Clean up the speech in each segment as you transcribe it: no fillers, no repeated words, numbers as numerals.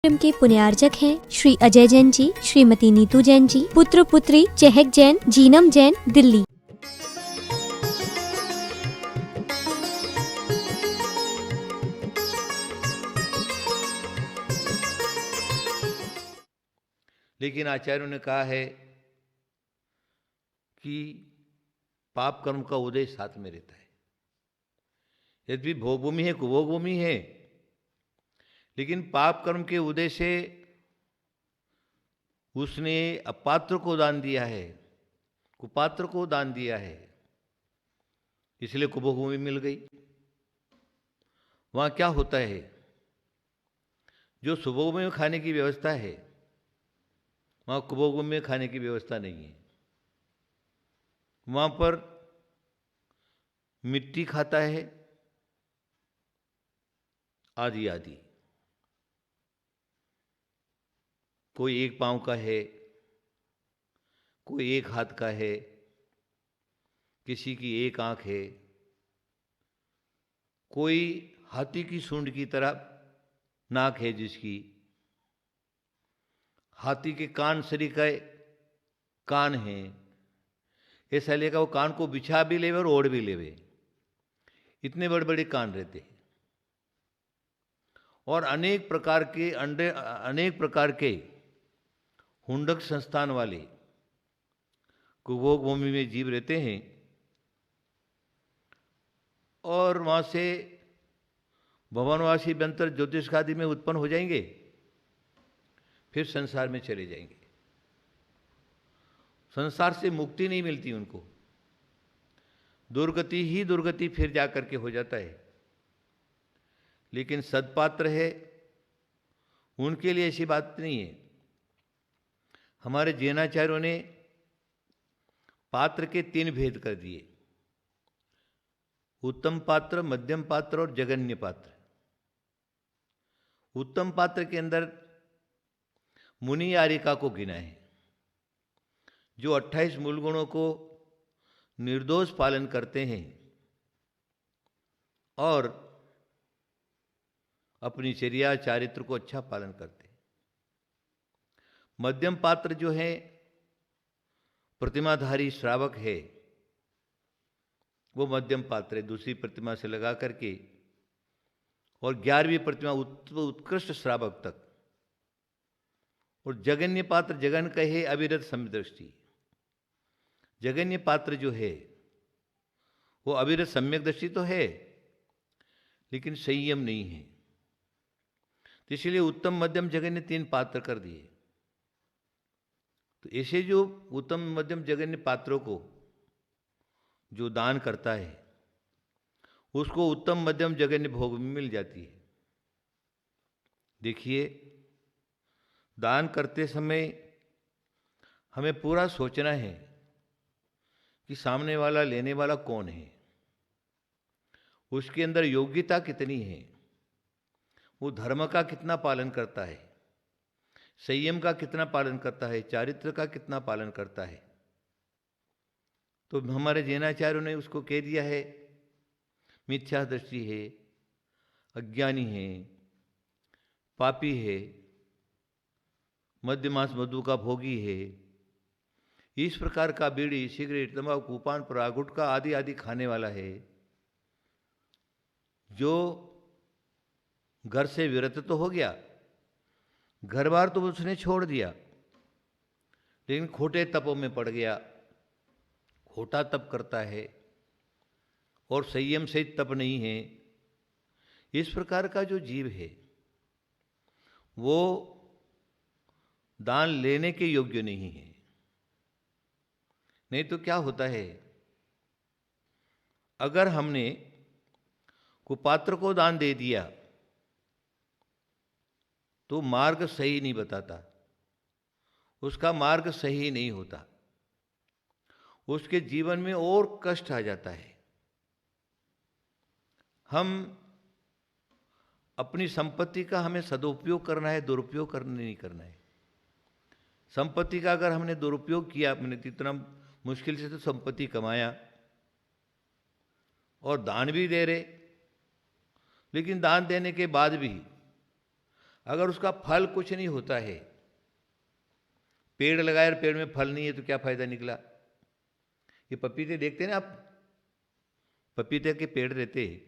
कार्यक्रम के पुण्यार्चक हैं श्री अजय जैन जी, श्रीमती नीतू जैन जी, पुत्र पुत्री चहक जैन, जीनम जैन, दिल्ली। लेकिन आचार्यों ने कहा है कि पाप कर्म का उदय साथ में रहता है। यदि भोगभूमि है, कुभोगभूमि है, लेकिन पाप कर्म के उदय से उसने अपात्र को दान दिया है, कुपात्र को दान दिया है, इसलिए कुभोगभूमि मिल गई। वहां क्या होता है, जो सुभोगभूमि में खाने की व्यवस्था है वहां कुभोगभूमि में खाने की व्यवस्था नहीं है। वहां पर मिट्टी खाता है आदि आदि। कोई एक पांव का है, कोई एक हाथ का है, किसी की एक आंख है, कोई हाथी की सूंड की तरह नाक है जिसकी, हाथी के कान सरीखे कान है। ऐसा लेगा वो कान को बिछा भी लेवे और ओढ़ भी लेवे, इतने बड़े बड़े कान रहते हैं। और अनेक प्रकार के अंडे, अनेक प्रकार के हुंडक संस्थान वाले कुभोग भूमि में जीव रहते हैं और वहां से भवनवासी बनकर ज्योतिष आदि में उत्पन्न हो जाएंगे, फिर संसार में चले जाएंगे। संसार से मुक्ति नहीं मिलती उनको, दुर्गति ही दुर्गति फिर जाकर के हो जाता है। लेकिन सदपात्र है उनके लिए ऐसी बात नहीं है। हमारे जैनाचार्यों ने पात्र के 3 भेद कर दिए, उत्तम पात्र, मध्यम पात्र और जगन्य पात्र। उत्तम पात्र के अंदर मुनि यारिका को गिना है, जो 28 मूल गुणों को निर्दोष पालन करते हैं और अपनी चर्या चारित्र को अच्छा पालन करते हैं। मध्यम पात्र जो है प्रतिमाधारी श्रावक है, वो मध्यम पात्र है, दूसरी प्रतिमा से लगा करके और 11वीं प्रतिमा उत्कृष्ट श्रावक तक। और जगन्य पात्र, जगन कहे अविरत सम्यदृष्टि। जगन्य पात्र जो है वो अविरत सम्यक दृष्टि तो है लेकिन संयम नहीं है, तो इसलिए उत्तम मध्यम जगन्य 3 पात्र कर दिए। तो ऐसे जो उत्तम मध्यम जगन्य पात्रों को जो दान करता है उसको उत्तम मध्यम जगन्य भोग में मिल जाती है। देखिए, दान करते समय हमें पूरा सोचना है कि सामने वाला, लेने वाला कौन है, उसके अंदर योग्यता कितनी है, वो धर्म का कितना पालन करता है, संयम का कितना पालन करता है, चारित्र का कितना पालन करता है। तो हमारे जैनाचार्यों ने उसको कह दिया है मिथ्या दृष्टि है, अज्ञानी है, पापी है, मध्यमांस मधु का भोगी है, इस प्रकार का बीड़ी, सिगरेट, तंबाकू, पान, पराग, गुटखा आदि आदि खाने वाला है, जो घर से विरत तो हो गया, घर बार तो उसने छोड़ दिया, लेकिन खोटे तपों में पड़ गया, खोटा तप करता है और संयम से तप नहीं है। इस प्रकार का जो जीव है वो दान लेने के योग्य नहीं है। नहीं तो क्या होता है, अगर हमने कुपात्र को दान दे दिया तो मार्ग सही नहीं बताता, उसका मार्ग सही नहीं होता, उसके जीवन में और कष्ट आ जाता है। हम अपनी संपत्ति का हमें सदुपयोग करना है, दुरुपयोग करना नहीं करना है। संपत्ति का अगर हमने दुरुपयोग किया, हमने इतना मुश्किल से तो संपत्ति कमाया और दान भी दे रहे, लेकिन दान देने के बाद भी अगर उसका फल कुछ नहीं होता है, पेड़ लगाए और पेड़ में फल नहीं है तो क्या फायदा निकला। ये पपीते देखते हैं ना आप, पपीते के पेड़ रहते हैं,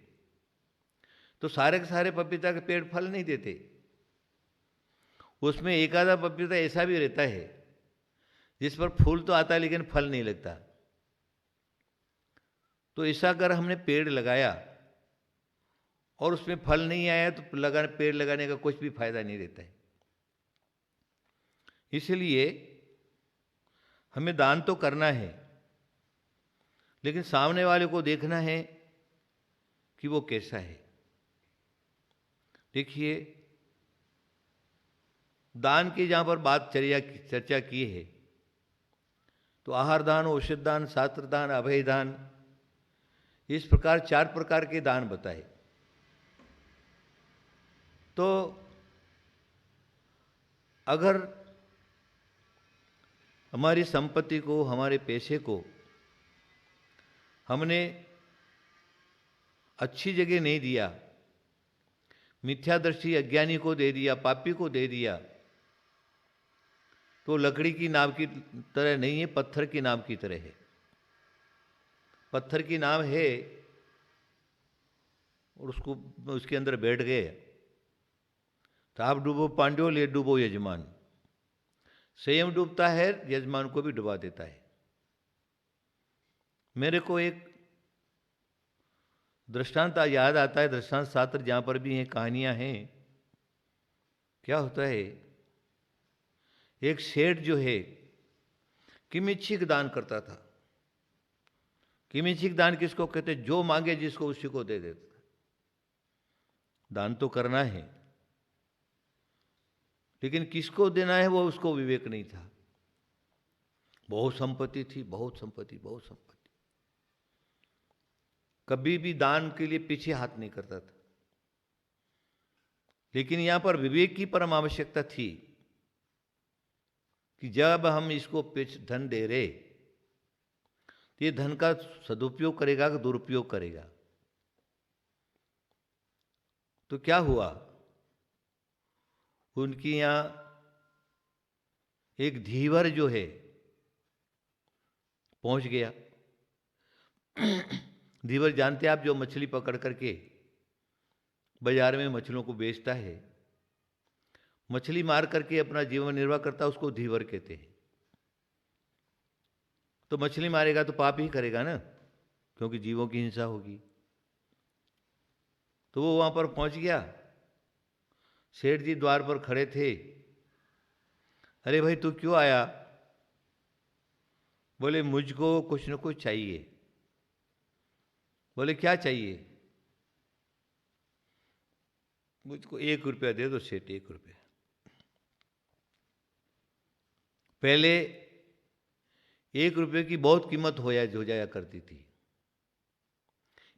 तो सारे के सारे पपीता के पेड़ फल नहीं देते। उसमें एक आधा पपीता ऐसा भी रहता है जिस पर फूल तो आता है लेकिन फल नहीं लगता। तो ऐसा अगर हमने पेड़ लगाया और उसमें फल नहीं आया तो पेड़ लगाने का कुछ भी फायदा नहीं रहता है। इसलिए हमें दान तो करना है, लेकिन सामने वाले को देखना है कि वो कैसा है। देखिए, दान की जहां पर बात चर्चा की है, तो आहार दान, औषध दान, शास्त्र दान, अभय दान, इस प्रकार 4 प्रकार के दान बताए। तो अगर हमारी संपत्ति को, हमारे पैसे को हमने अच्छी जगह नहीं दिया, मिथ्यादर्शी अज्ञानी को दे दिया, पापी को दे दिया, तो लकड़ी की नाव की तरह नहीं है, पत्थर की नाव की तरह है। पत्थर की नाव है और उसके अंदर बैठ गए तो आप डूबो पांडव, ले डूबो यजमान। स्वयं डूबता है, यजमान को भी डुबा देता है। मेरे को एक दृष्टांत याद आता है, दृष्टांत शास्त्र जहां पर भी हैं, कहानियां हैं। क्या होता है, एक सेठ जो है किमिच्छिक दान करता था। किमिच्छिक दान किसको कहते? जो मांगे जिसको उसी को दे देता। दान तो करना है, लेकिन किसको देना है वो उसको विवेक नहीं था। बहुत संपत्ति थी, बहुत संपत्ति, बहुत संपत्ति, कभी भी दान के लिए पीछे हाथ नहीं करता था। लेकिन यहां पर विवेक की परम आवश्यकता थी कि जब हम इसको धन दे रहे, तो ये धन का सदुपयोग करेगा कि दुरुपयोग करेगा। तो क्या हुआ, उनकी यहां एक धीवर जो है पहुंच गया। धीवर जानते आप, जो मछली पकड़ करके बाजार में मछलियों को बेचता है, मछली मार करके अपना जीवन निर्वाह करता है, उसको धीवर कहते हैं। तो मछली मारेगा तो पाप ही करेगा ना, क्योंकि जीवों की हिंसा होगी। तो वो वहां पर पहुंच गया। सेठ जी द्वार पर खड़े थे। अरे भाई तू क्यों आया? बोले मुझको कुछ न कुछ चाहिए। बोले क्या चाहिए? मुझको 1 रुपया दे दो सेठ, 1 रुपया। पहले 1 रुपये की बहुत कीमत हो जाया करती थी।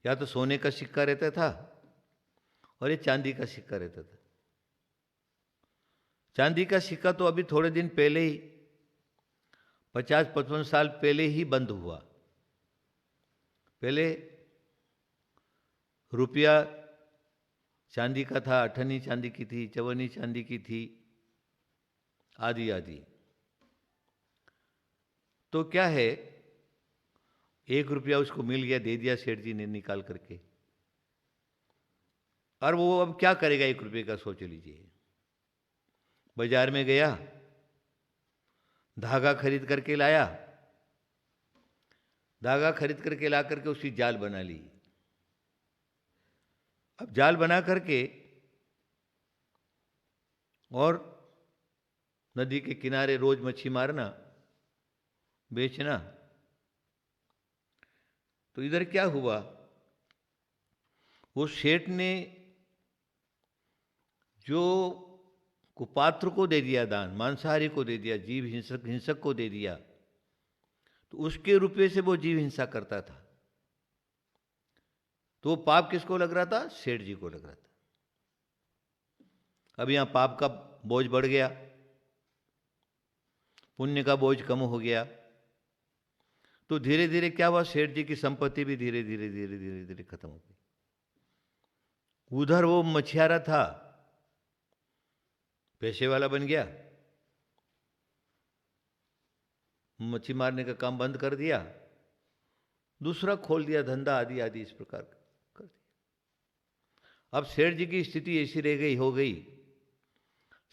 या तो सोने का सिक्का रहता था और ये चांदी का सिक्का रहता था। चांदी का सिक्का तो अभी थोड़े दिन पहले ही, 50-55 साल पहले ही बंद हुआ। पहले रुपया चांदी का था, अठन्नी चांदी की थी, चवन्नी चांदी की थी, आदि आदि। तो क्या है, 1 रुपया उसको मिल गया, दे दिया सेठ जी ने निकाल करके। और वो अब क्या करेगा 1 रुपये का, सोच लीजिए। बाजार में गया, धागा खरीद करके लाया, धागा खरीद करके ला करके उसकी जाल बना ली। अब जाल बना करके और नदी के किनारे रोज मच्छी मारना, बेचना। तो इधर क्या हुआ, वो सेठ ने जो कुपात्र को दे दिया दान, मांसाहारी को दे दिया, जीव हिंसक को दे दिया, तो उसके रुपये से वो जीव हिंसा करता था। तो वो पाप किसको लग रहा था? सेठ जी को लग रहा था। अब यहां पाप का बोझ बढ़ गया, पुण्य का बोझ कम हो गया। तो धीरे धीरे क्या हुआ, सेठ जी की संपत्ति भी धीरे धीरे धीरे धीरे धीरे खत्म हो गई। उधर वो मछियारा था, पैसे वाला बन गया, मच्छी मारने का काम बंद कर दिया, दूसरा खोल दिया धंधा आदि आदि इस प्रकार कर दिया। अब सेठ जी की स्थिति ऐसी रह गई हो गई,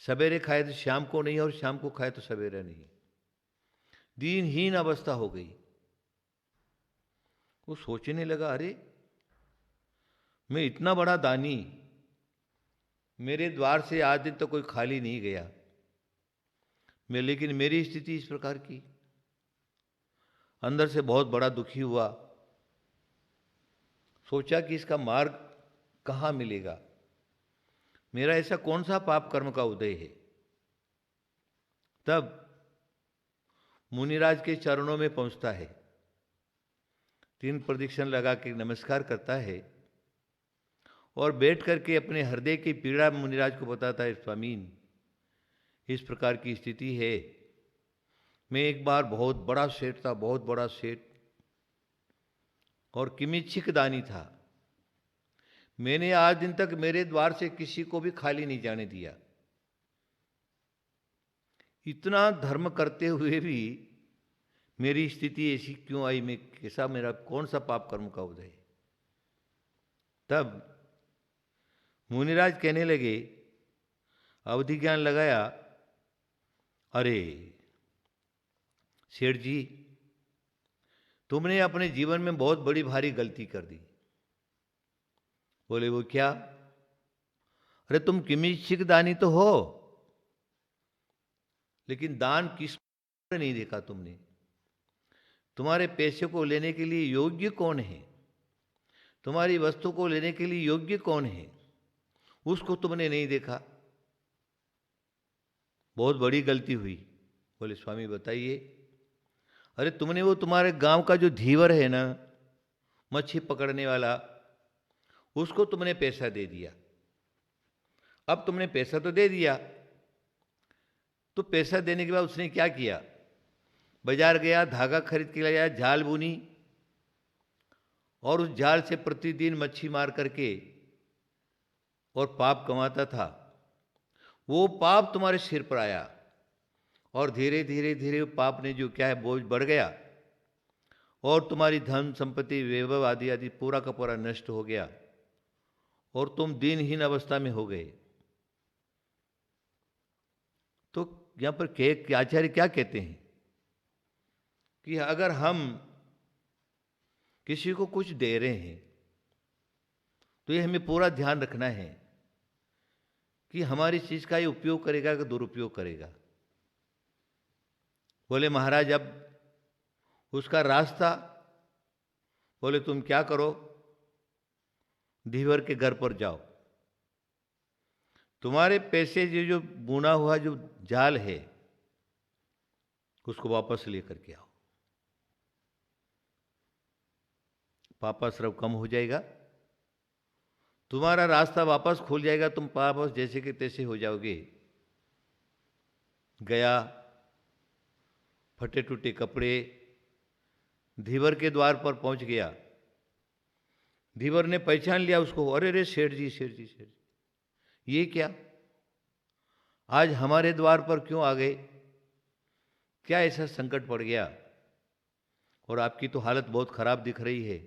सवेरे खाए तो शाम को नहीं और शाम को खाए तो सवेरे नहीं, दीनहीन अवस्था हो गई। वो सोचने लगा, अरे मैं इतना बड़ा दानी, मेरे द्वार से आज दिन तो कोई खाली नहीं गया मैं, लेकिन मेरी स्थिति इस प्रकार की। अंदर से बहुत बड़ा दुखी हुआ, सोचा कि इसका मार्ग कहाँ मिलेगा, मेरा ऐसा कौन सा पाप कर्म का उदय है। तब मुनिराज के चरणों में पहुंचता है, 3 प्रदक्षिण लगा के नमस्कार करता है और बैठ करके अपने हृदय की पीड़ा मुनिराज को बताता है, स्वामीन इस प्रकार की स्थिति है, मैं एक बार बहुत बड़ा सेठ था, बहुत बड़ा सेठ, और किमिच्छिक दानी था। मैंने आज दिन तक मेरे द्वार से किसी को भी खाली नहीं जाने दिया। इतना धर्म करते हुए भी मेरी स्थिति ऐसी क्यों आई, मैं कैसा, मेरा कौन सा पाप कर्म का उदय है। तब मुनिराज कहने लगे, अवधि ज्ञान लगाया, अरे सेठ जी, तुमने अपने जीवन में बहुत बड़ी भारी गलती कर दी। बोले, वो क्या? अरे तुम किमिच्छिक दानी तो हो, लेकिन दान किस नहीं देखा तुमने। तुम्हारे पैसे को लेने के लिए योग्य कौन है, तुम्हारी वस्तु को लेने के लिए योग्य कौन है, उसको तुमने नहीं देखा। बहुत बड़ी गलती हुई। बोले, स्वामी बताइए। अरे तुमने वो तुम्हारे गांव का जो धीवर है ना, मच्छी पकड़ने वाला, उसको तुमने पैसा दे दिया। अब तुमने पैसा तो दे दिया, तो पैसा देने के बाद उसने क्या किया, बाजार गया, धागा खरीद के लाया, जाल बुनी और उस जाल से प्रतिदिन मच्छी मार करके और पाप कमाता था। वो पाप तुम्हारे सिर पर आया और धीरे धीरे धीरे पाप ने जो क्या है बोझ बढ़ गया और तुम्हारी धन संपत्ति वैभव आदि आदि पूरा का पूरा नष्ट हो गया और तुम दीनहीन अवस्था में हो गए। तो यहां पर आचार्य क्या कहते हैं कि अगर हम किसी को कुछ दे रहे हैं तो ये हमें पूरा ध्यान रखना है कि हमारी चीज का ये उपयोग करेगा कि दुरुपयोग करेगा। बोले, महाराज अब उसका रास्ता, बोले तुम क्या करो, धीवर के घर पर जाओ, तुम्हारे पैसे जो बुना हुआ जो जाल है उसको वापस लेकर के आओ, पापा श्रव कम हो जाएगा, तुम्हारा रास्ता वापस खुल जाएगा, तुम वापस जैसे के तैसे हो जाओगे। गया, फटे टूटे कपड़े, धीवर के द्वार पर पहुंच गया। धीवर ने पहचान लिया उसको, अरे रे सेठ जी, सेठ जी, सेठ जी, ये क्या, आज हमारे द्वार पर क्यों आ गए, क्या ऐसा संकट पड़ गया, और आपकी तो हालत बहुत खराब दिख रही है।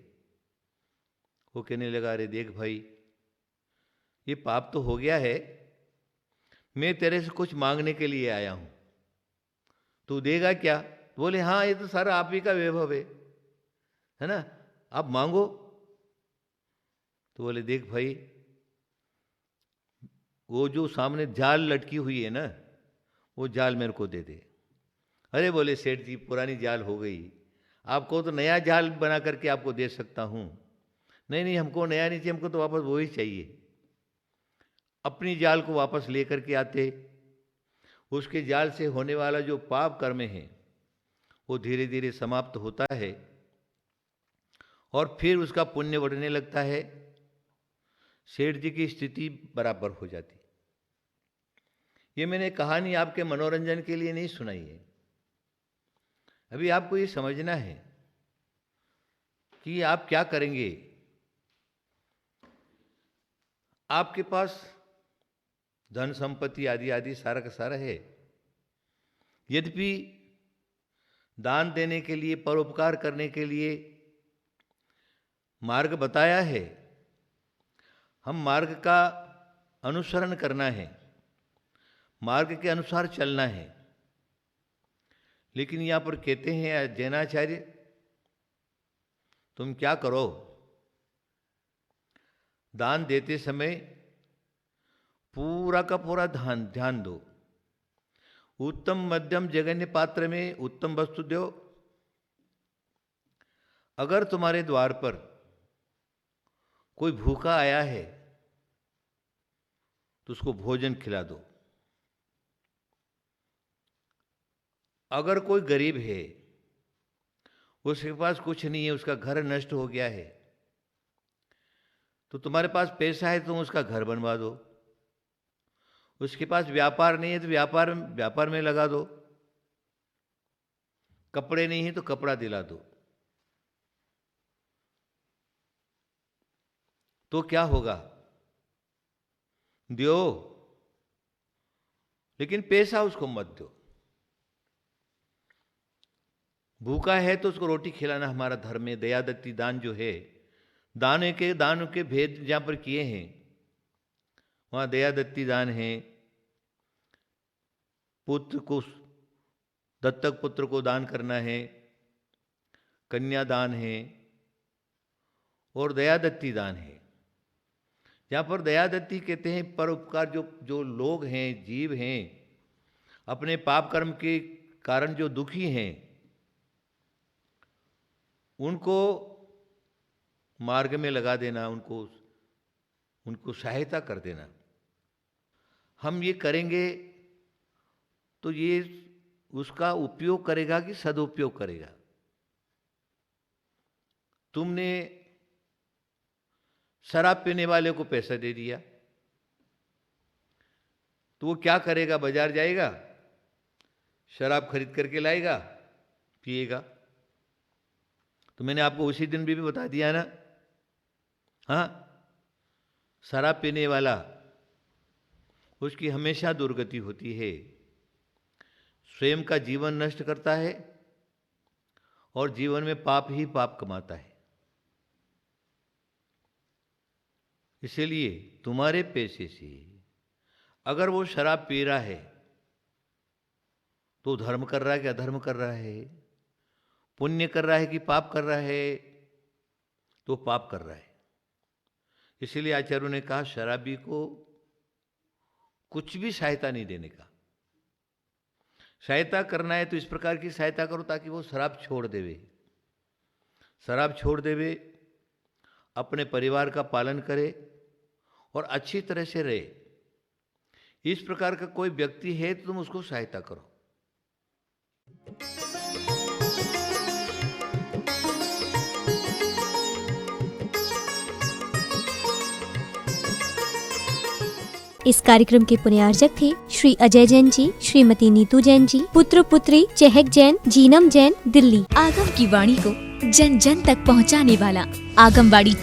वो कहने लगा, अरे देख भाई, ये पाप तो हो गया है, मैं तेरे से कुछ मांगने के लिए आया हूं, तू देगा क्या? बोले, हाँ, ये तो सारा आप ही का वैभव है ना, आप मांगो। तो बोले, देख भाई, वो जो सामने जाल लटकी हुई है ना, वो जाल मेरे को दे दे। अरे बोले, सेठ जी पुरानी जाल हो गई, आपको तो नया जाल बना करके आपको दे सकता हूं। नहीं नहीं, हमको नया नहीं चाहिए, हमको तो वापस वो ही चाहिए। अपनी जाल को वापस लेकर के आते, उसके जाल से होने वाला जो पाप कर्म है वो धीरे धीरे समाप्त होता है और फिर उसका पुण्य बढ़ने लगता है, सेठ जी की स्थिति बराबर हो जाती। ये मैंने कहानी आपके मनोरंजन के लिए नहीं सुनाई है, अभी आपको ये समझना है कि आप क्या करेंगे। आपके पास धन संपत्ति आदि आदि सारा का सारा है। यद्यपि दान देने के लिए, परोपकार करने के लिए मार्ग बताया है, हम मार्ग का अनुसरण करना है, मार्ग के अनुसार चलना है। लेकिन यहाँ पर कहते हैं जैनाचार्य, तुम क्या करो, दान देते समय पूरा का पूरा ध्यान दो। उत्तम मध्यम जघन्य पात्र में उत्तम वस्तु दो। अगर तुम्हारे द्वार पर कोई भूखा आया है तो उसको भोजन खिला दो। अगर कोई गरीब है, उसके पास कुछ नहीं है, उसका घर नष्ट हो गया है, तो तुम्हारे पास पैसा है, तुम उसका घर बनवा दो। उसके पास व्यापार नहीं है तो व्यापार में लगा दो। कपड़े नहीं है तो कपड़ा दिला दो। तो क्या होगा? दो, लेकिन पैसा उसको मत दो। भूखा है तो उसको रोटी खिलाना हमारा धर्म है। दयादत्ती दान जो है, दानों के भेद जहां पर किए हैं, वहाँ दयादत्ती दान है। पुत्र को, दत्तक पुत्र को दान करना है, कन्यादान है और दयादत्ती दान है। यहाँ पर दयादत्ती कहते हैं परोपकार। जो लोग हैं, जीव हैं, अपने पाप कर्म के कारण जो दुखी हैं, उनको मार्ग में लगा देना, उनको सहायता कर देना। हम ये करेंगे तो ये उसका उपयोग करेगा कि सदुपयोग करेगा? तुमने शराब पीने वाले को पैसा दे दिया तो वो क्या करेगा? बाजार जाएगा, शराब खरीद करके लाएगा, पिएगा। तो मैंने आपको उसी दिन भी बता दिया ना। हाँ, शराब पीने वाला, उसकी हमेशा दुर्गति होती है। स्वयं का जीवन नष्ट करता है और जीवन में पाप ही पाप कमाता है। इसलिए तुम्हारे पैसे से अगर वो शराब पी रहा है तो धर्म कर रहा है कि अधर्म कर रहा है? पुण्य कर रहा है कि पाप कर रहा है? तो पाप कर रहा है। इसलिए आचार्यों ने कहा शराबी को कुछ भी सहायता नहीं देने का। सहायता करना है तो इस प्रकार की सहायता करो ताकि वो शराब छोड़ देवे। शराब छोड़ देवे, अपने परिवार का पालन करे और अच्छी तरह से रहे। इस प्रकार का कोई व्यक्ति है तो तुम उसको सहायता करो। इस कार्यक्रम के पुण्यार्चक थे श्री अजय जैन जी, श्रीमती नीतू जैन जी, पुत्र पुत्री चहक जैन, जीनम जैन, दिल्ली। आगम की वाणी को जन जन तक पहुंचाने वाला आगम वाणी